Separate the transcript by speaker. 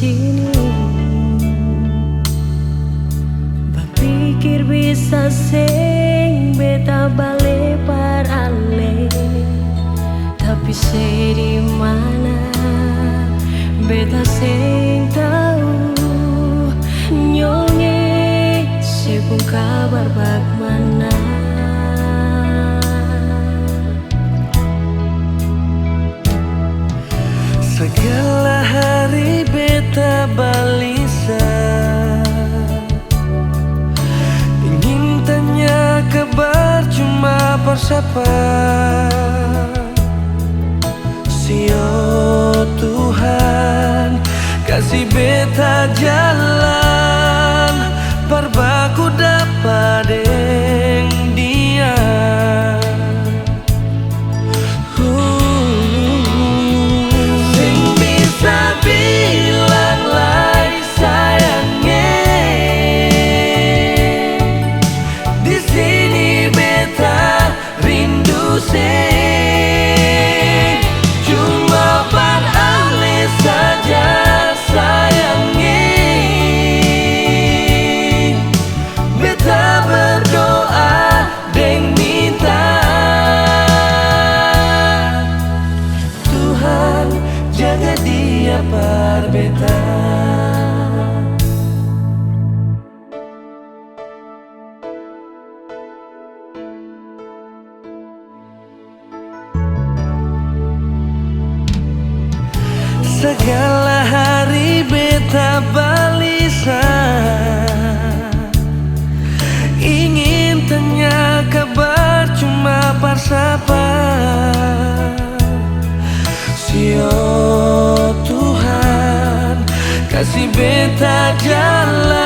Speaker 1: sini. Bapikir bisa sing beta bale par ale, tapi di mana beta sing tahu nyonge sepung kabar bagaimana. Segala hari beta balisa, ingin tanya kabar cuma persapa. Sio Tuhan kasih beta jalan, perbaku dapat deng dia. Sing bisa bilang lai sayangnya, di sini beta rindu sing. Jaga dia par beta. Segala hari beta balisa, ingin tanya kabar cuma persapa. Sio Tuhan kasih beta jalan,